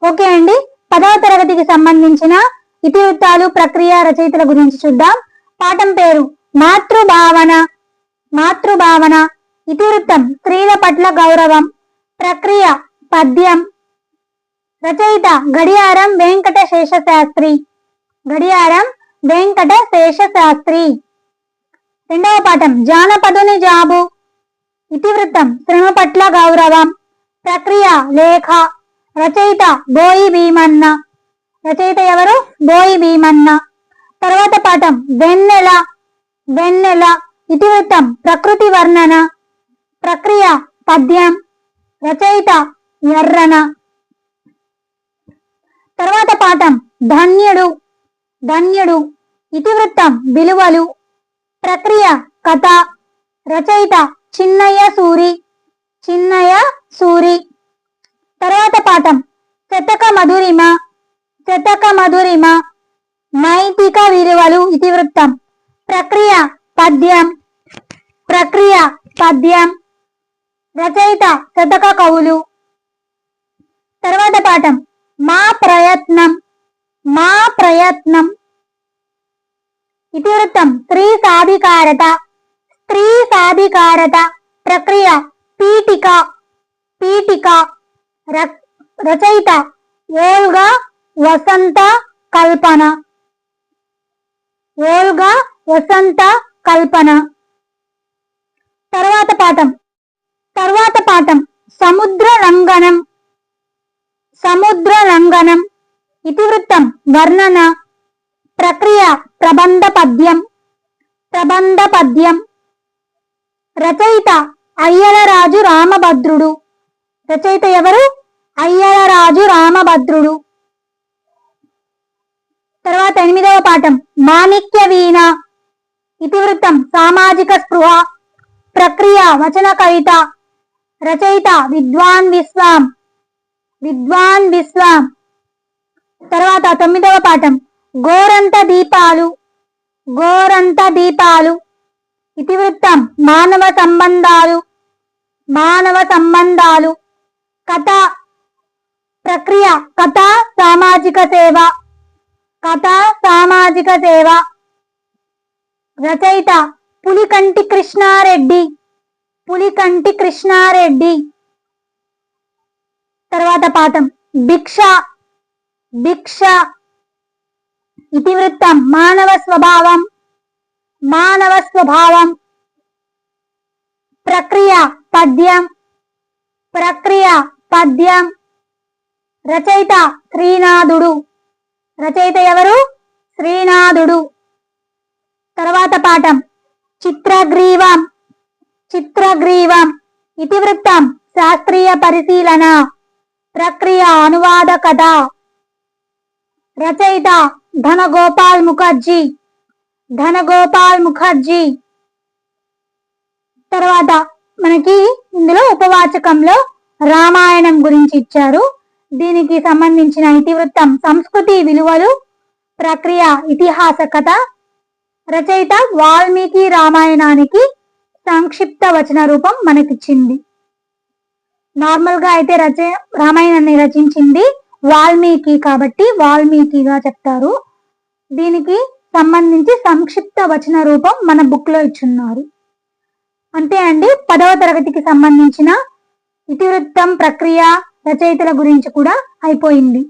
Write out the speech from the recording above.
Okay అండి, 10వ తరగతికి సంబంధించిన ఇతివృత్తాలు, ప్రక్రియ, రచయితల గురించి చూద్దాం. పాఠం పేరు మాతృభావన. మాతృభావన. ఇతివృత్తం స్త్రీల పట్ల గౌరవం. ప్రక్రియ పద్యం. రచయిత గడియారం వెంకట శేషశాస్త్రి. గడియారం వెంకట శేషశాస్త్రి. రెండవ పాఠం జానపదుని జాబు. ఇతివృత్తం శ్రమ పట్ల గౌరవం. ప్రక్రియ లేఖ. రచయిత బోయి భీమన్న. రచయిత ఎవరు? బోయి భీమన్న. తర్వాత పాఠం వెన్నెల. వెన్నెల. ఇతివృత్తం ప్రకృతి వర్ణన. ప్రక్రియ పద్యం. రచయిత ఎర్రన. తర్వాత పాఠం ధన్యుడు. ధన్యుడు. ఇతివృత్తం విలువలు. ప్రక్రియ కథ. రచయిత చిన్నయ్య సూరి. చిన్నయ్య సూరి. తర్వాత పాఠం శతక మధురిమ. శతక మధురిమ. నైతిక విలువలు. ఇతివృత్తం ప్రక్రియ పద్యం. ప్రక్రియ పద్యం. రచయిత శతక కవులు. తర్వాత పాఠం మా ప్రయత్నం. మా ప్రయత్నం. ఇతివృత్తం స్త్రీ సాధికారత. స్త్రీ సాధికారత. ప్రక్రియ పీఠిక. పీఠిక. రచయిత ఓల్గా వసంత కల్పన. ఓల్గా వసంత కల్పన. తర్వాత పాఠం సముద్ర లంఘనం. సముద్ర లంఘనం. ఇతివృత్తం వర్ణన. ప్రక్రియ ప్రబంధ పద్యం. ప్రబంధ పద్యం. రచయిత అయ్యలరాజు రామభద్రుడు. రచయిత ఎవరు? అయ్యలరాజు రామభద్రుడు. తర్వాత 8వ పాఠం మాణిక్య వీణ. ఇతివృత్తం సామాజిక స్పృహ. ప్రక్రియ వచన కవిత. రచయిత విద్వాన్ విశ్వాం. విద్వాన్ విశ్వాం. తర్వాత 9వ పాఠం గోరంత దీపాలు. గోరంత దీపాలు. ఇతివృత్తం మానవ సంబంధాలు. మానవ సంబంధాలు. కథ. ప్రక్రియ కథ సామాజిక సేవ. కథ సామాజిక సేవ. రచయిత పులికంటి కృష్ణారెడ్డి. పులికంటి కృష్ణారెడ్డి. తర్వాత పాఠం భిక్ష. భిక్ష. ఇతివృత్తం మానవ స్వభావం. మానవ స్వభావం. ప్రక్రియ పద్యం. ప్రక్రియ పద్యం. రచయిత శ్రీనాథుడు. రచయిత ఎవరు? శ్రీనాథుడు. తర్వాత పాఠం చిత్రగ్రీవం. చిత్రగ్రీవం. ఇతివృత్తం శాస్త్రీయ పరిశీలన. ప్రక్రియ అనువాద కథ. రచయిత ధనగోపాల్ ముఖర్జీ. ధనగోపాల్ ముఖర్జీ. తర్వాత మనకి ఇందులో ఉపవాచకంలో రామాయణం గురించి ఇచ్చారు. దీనికి సంబంధించిన ఇతివృత్తం సంస్కృతి విలువలు. ప్రక్రియ ఇతిహాస కథ. రచయిత వాల్మీకి రామాయణానికి సంక్షిప్త వచన రూపం మనకిచ్చింది. నార్మల్ గా అయితే రామాయణాన్ని రచించింది వాల్మీకి కాబట్టి వాల్మీకిగా చెప్తారు. దీనికి సంబంధించి సంక్షిప్త వచన రూపం మన బుక్ లో ఇచ్చున్నారు. అంతే అండి, 10వ తరగతికి సంబంధించిన ఇతివృత్తం, ప్రక్రియ, రచయితల గురించి కూడా అయిపోయింది.